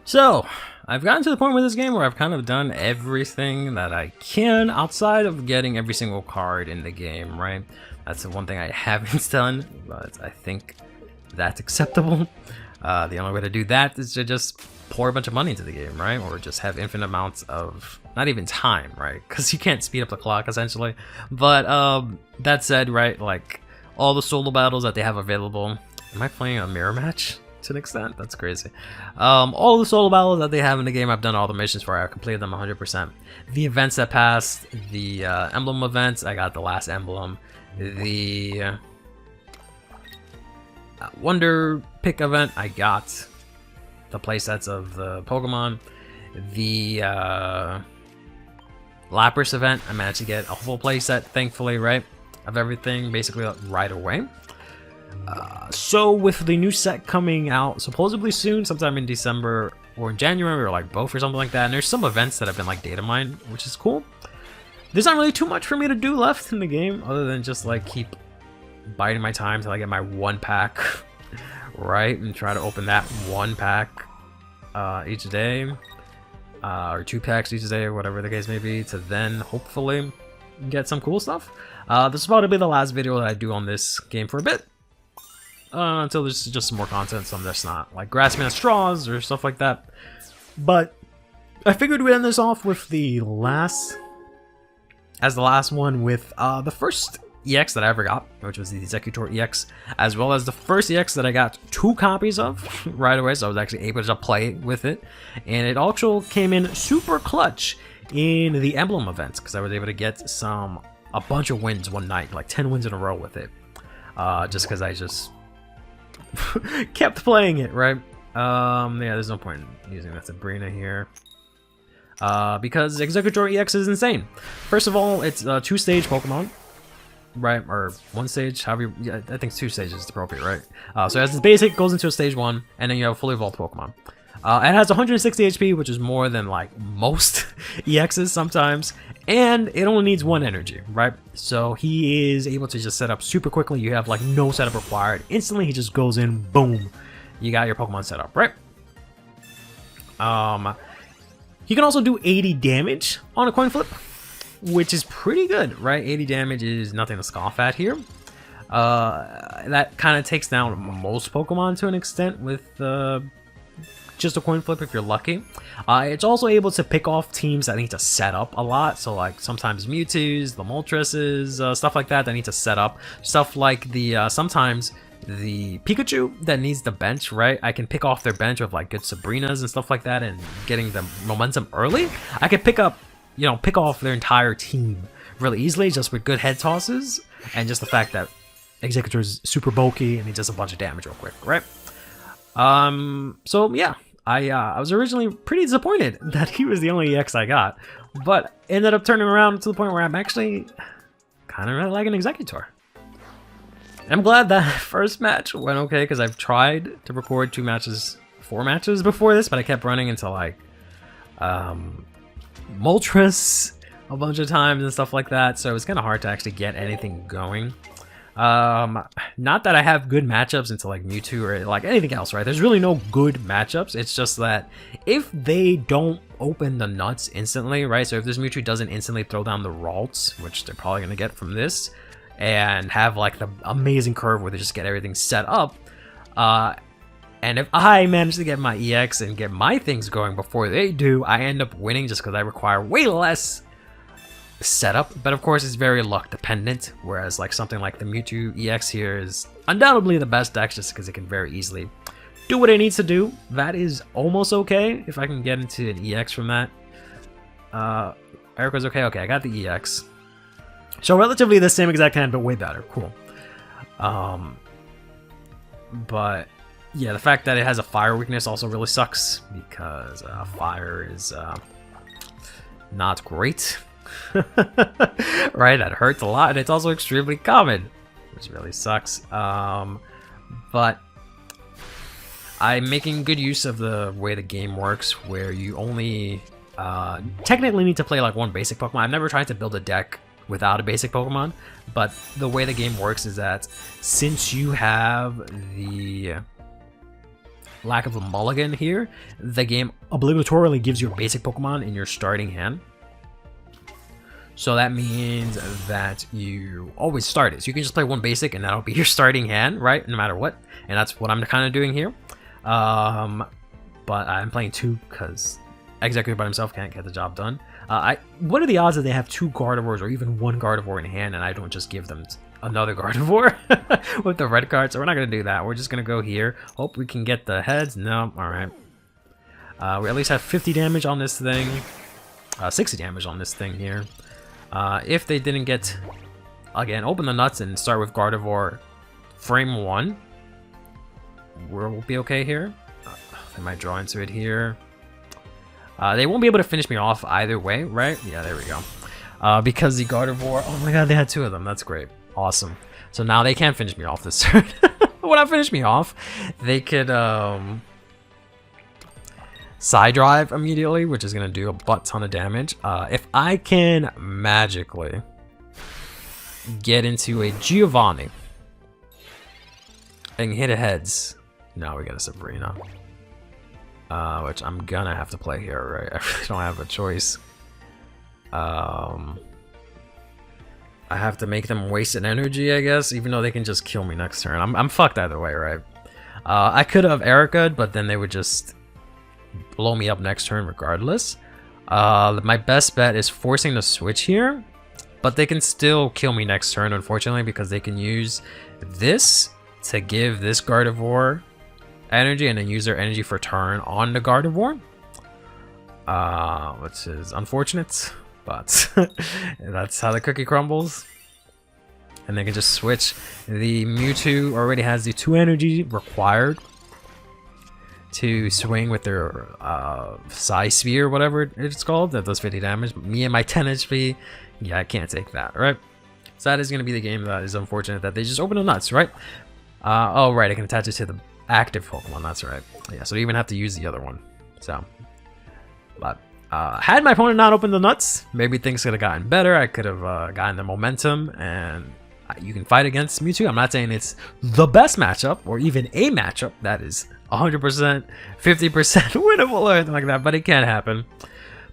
So, I've gotten to the point with this game where I've kind of done everything that I can outside of getting every single card in the game, right? That's the one thing I haven't done, but I think that's acceptable. The only way to do that is to just pour a bunch of money into the game, right? Or just have infinite amounts of, not even time, right? Because you can't speed up the clock, essentially. But that said, right, like, all the solo battles that they have available. Am I playing a mirror match? To an extent, that's crazy. All the solo battles that they have in the game, I've done all the missions for. I've completed them 100%. The events that passed, the emblem events, I got the last emblem. The Wonder Pick event, I got the playsets of the Pokemon. The Lapras event, I managed to get a full playset, thankfully, right? Of everything, basically right away. So with the new set coming out supposedly soon, sometime in December or in January, or like both or something like that, and there's some events that have been like data mined, which is cool. There's not really too much for me to do left in the game other than just like keep biding my time till I get my one pack, right? And try to open that one pack each day, or 2 packs each day, or whatever the case may be, to then hopefully get some cool stuff. This is probably the last video that I do on this game for a bit. Until there's just some more content, so I'm just not like grasping at straws or stuff like that. But I figured we'd end this off with the last one with the first EX that I ever got, which was the Executor EX, as well as the first EX that I got 2 copies of right away, so I was actually able to play with it. And it also came in super clutch in the emblem events, because I was able to get a bunch of wins one night, like 10 wins in a row with it. Just because I just kept playing it, right? Yeah, there's no point in using that Sabrina here. Because Executor EX is insane. First of all, it's a 2-stage Pokemon, right? Or 1 stage, however you, yeah, I think 2 stages is appropriate, right? So as its basic, goes into a stage 1, and then you have a fully evolved Pokemon. It has 160 HP, which is more than like most EXs sometimes, and it only needs 1 energy, right? So he is able to just set up super quickly. You have like no setup required. Instantly, he just goes in, boom, you got your Pokemon set up, right? He can also do 80 damage on a coin flip, which is pretty good, right? 80 damage is nothing to scoff at here. That kind of takes down most Pokemon to an extent with just a coin flip if you're lucky. It's also able to pick off teams that need to set up a lot. So like sometimes Mewtwo's, the Moltres, stuff like that need to set up. Stuff like the sometimes the Pikachu that needs the bench, right? I can pick off their bench with like good Sabrinas and stuff like that, and getting the momentum early. I could pick off their entire team really easily just with good head tosses, and just the fact that Executor is super bulky and he does a bunch of damage real quick, right? So yeah, I was originally pretty disappointed that he was the only EX I got, but ended up turning around to the point where I'm actually kind of really liking Executor. I'm glad that first match went okay, because I've tried to record 4 matches before this, but I kept running into like Moltres a bunch of times and stuff like that, so it was kind of hard to actually get anything going. Not that I have good matchups into like Mewtwo or like anything else, right? There's really no good matchups. It's just that if they don't open the nuts instantly, right? So if this Mewtwo doesn't instantly throw down the Ralts, which they're probably going to get from this, and have like the amazing curve where they just get everything set up, and if I manage to get my EX and get my things going before they do, I end up winning just because I require way less setup. But of course, it's very luck dependent, whereas like something like the Mewtwo EX here is undoubtedly the best deck just because it can very easily do what it needs to do. That is almost okay if I can get into an EX from that. Erica's okay. Okay, I got the EX. So relatively the same exact hand, but way better. Cool. But yeah, the fact that it has a fire weakness also really sucks, because fire is not great. Right, that hurts a lot, and it's also extremely common, which really sucks. But I'm making good use of the way the game works, where you only technically need to play like 1 basic Pokemon. I've never tried to build a deck without a basic Pokemon, but the way the game works is that since you have the lack of a mulligan here, the game obligatorily gives you a basic Pokemon in your starting hand. So that means that you always start it. So you can just play one basic and that'll be your starting hand, right? No matter what. And that's what I'm kind of doing here. But I'm playing two because Executor by himself can't get the job done. What are the odds that they have two Gardevoirs or even one Gardevoir in hand and I don't just give them another Gardevoir with the red card? So we're not going to do that. We're just going to go here. Hope we can get the heads. No. All right. We at least have 50 damage on this thing. 60 damage on this thing here. If they didn't get, again, open the nuts and start with Gardevoir frame 1, we'll be okay here. They might draw into it here. They won't be able to finish me off either way, right? Yeah, there we go. Because the Gardevoir, oh my god, they had two of them. That's great. Awesome. So now they can't finish me off this turn. When not finish me off, they could side drive immediately, which is going to do a butt ton of damage. If I can magically get into a Giovanni and hit a heads, now we get a Sabrina. Which I'm gonna have to play here, right? I really don't have a choice. I have to make them waste an energy, I guess, even though they can just kill me next turn. I'm fucked either way, right? I could have Erica'd, but then they would just blow me up next turn regardless. My best bet is forcing the switch here, but they can still kill me next turn, unfortunately, because they can use this to give this Gardevoir energy and then use their energy for turn on the Gardevoir, which is unfortunate, but that's how the cookie crumbles. And they can just switch. The Mewtwo already has the 2 energy required to swing with their Psy Sphere, whatever it's called, that does 50 damage. Me and my 10 HP, yeah, I can't take that, right? So that is going to be the game that is unfortunate that they just open the nuts, right? Oh, right, I can attach it to the active Pokemon, that's right. Yeah, so you even have to use the other one. So, but had my opponent not opened the nuts, maybe things could have gotten better. I could have gotten the momentum, and you can fight against Mewtwo. I'm not saying it's the best matchup or even a matchup that is 100%, 50% winnable or anything like that, but it can happen.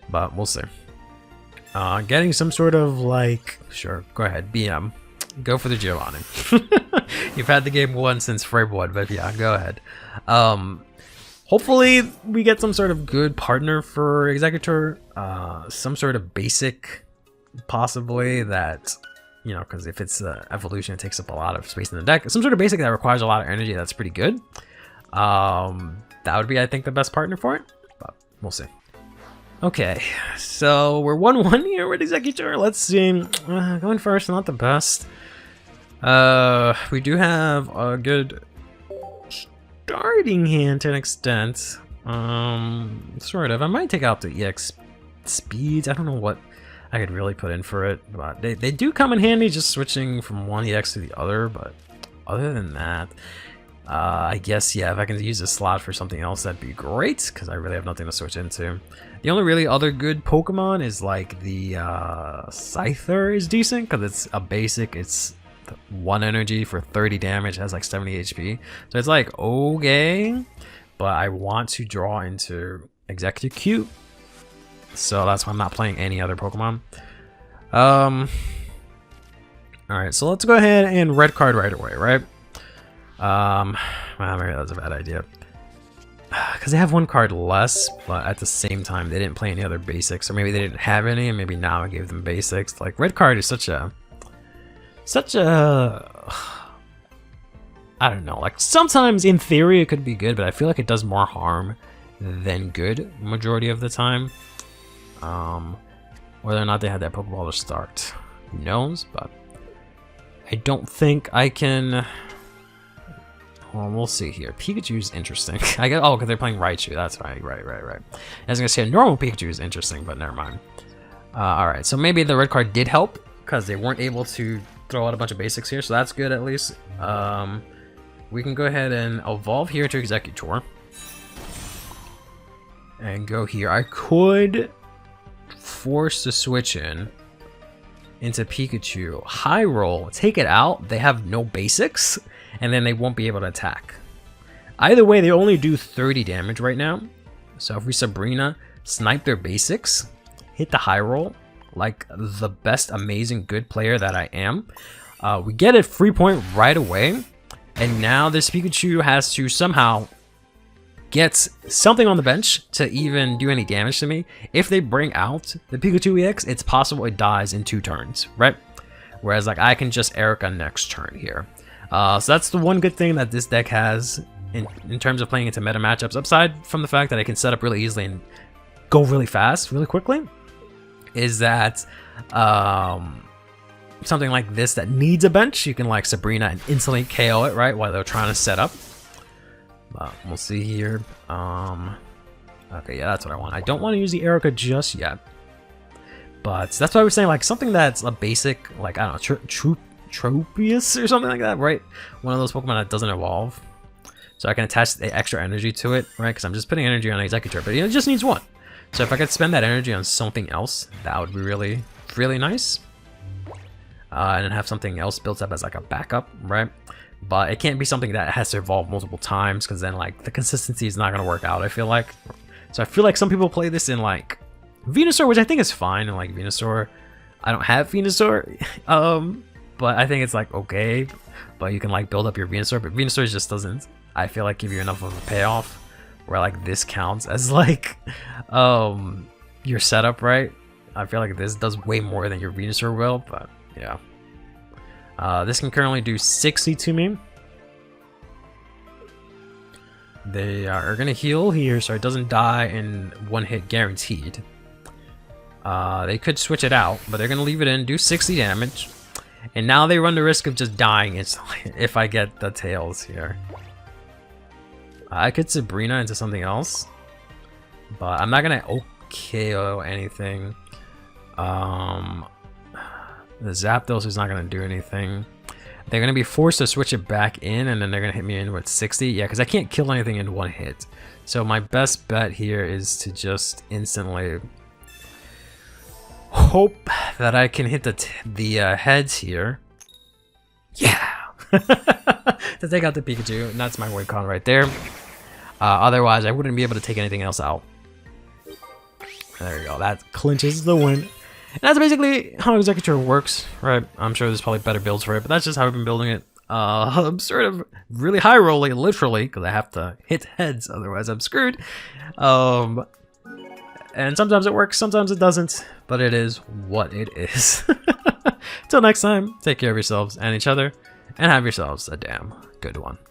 But we'll see. Getting some sort of like, sure, go ahead, BM. Go for the Giovanni. You've had the game once since frame 1, but yeah, go ahead. Hopefully we get some sort of good partner for Executor. Some sort of basic, possibly, that, you know, because if it's evolution, it takes up a lot of space in the deck. Some sort of basic that requires a lot of energy, that's pretty good. That would be, I think, the best partner for it, but we'll see. Okay, so we're 1-1 here with Executor. Let's see. Going first, not the best. We do have a good starting hand to an extent. Sort of. I might take out the EX speeds. I don't know what I could really put in for it, but they do come in handy, just switching from one EX to the other. But other than that, I guess, yeah, if I can use a slot for something else, that'd be great, because I really have nothing to switch into. The only really other good Pokemon is like the Scyther is decent, because it's a basic. It's 1 energy for 30 damage, has like 70 HP. So it's like, okay, but I want to draw into Execute. So that's why I'm not playing any other Pokemon. Alright, so let's go ahead and red card right away, right? Maybe that's a bad idea. Because they have 1 card less, but at the same time, they didn't play any other basics. Or maybe they didn't have any, and maybe now I gave them basics. Like, red card is such a... I don't know, like, sometimes in theory it could be good, but I feel like it does more harm than good majority of the time. Whether or not they had that Pokeball to start, who knows, but I don't think I can... Well, we'll see here. Pikachu's interesting. I guess, oh, because they're playing Raichu, that's right. I was gonna say a normal Pikachu is interesting, but never mind. Alright, so maybe the red card did help, because they weren't able to throw out a bunch of basics here, so that's good at least. We can go ahead and evolve here to Executor. And go here. I could force the switch into Pikachu. High roll, take it out. They have no basics, and then they won't be able to attack. Either way, they only do 30 damage right now. So if we Sabrina, snipe their basics, hit the high roll, like the best amazing good player that I am, we get a free point right away. And now this Pikachu has to somehow get something on the bench to even do any damage to me. If they bring out the Pikachu EX, it's possible it dies in 2 turns, right? Whereas like I can just Erica next turn here. So that's the one good thing that this deck has in terms of playing into meta matchups, aside from the fact that I can set up really easily and go really fast, really quickly, is that something like this that needs a bench, you can like Sabrina and instantly KO it, right, while they're trying to set up. We'll see here. Okay, yeah, that's what I want. I don't want to use the Erica just yet. But that's why I was saying, like, something that's a basic, like, I don't know, Tropius or something like that, right? One of those Pokemon that doesn't evolve. So I can attach the extra energy to it, right? Because I'm just putting energy on Executor, but it just needs 1. So if I could spend that energy on something else, that would be really, really nice. And then have something else built up as like a backup, right? But it can't be something that has to evolve multiple times, because then like the consistency is not going to work out, I feel like. So I feel like some people play this in like Venusaur, which I think is fine. And like Venusaur, I don't have Venusaur, but I think it's like okay. But you can like build up your Venusaur, but Venusaur just doesn't, I feel like, give you enough of a payoff where like this counts as like your setup, right? I feel like this does way more than your Venusaur will, but yeah. This can currently do 60 to me. They are going to heal here so it doesn't die in 1 hit guaranteed. They could switch it out, but they're going to leave it in, do 60 damage. And now they run the risk of just dying instantly if I get the tails here. I could Sabrina into something else, but I'm not going to KO anything. The Zapdos is not going to do anything. They're going to be forced to switch it back in, and then they're going to hit me in with 60. Yeah, because I can't kill anything in 1 hit. So my best bet here is to just instantly hope that I can hit the heads here. Yeah! To take out the Pikachu, and that's my win con right there. Otherwise, I wouldn't be able to take anything else out. There you go. That clinches the win. And that's basically how Executor works, right? I'm sure there's probably better builds for it, but that's just how I've been building it. I'm sort of really high rolling, literally, because I have to hit heads, otherwise I'm screwed. And sometimes it works, sometimes it doesn't, but it is what it is. Till next time, take care of yourselves and each other, and have yourselves a damn good one.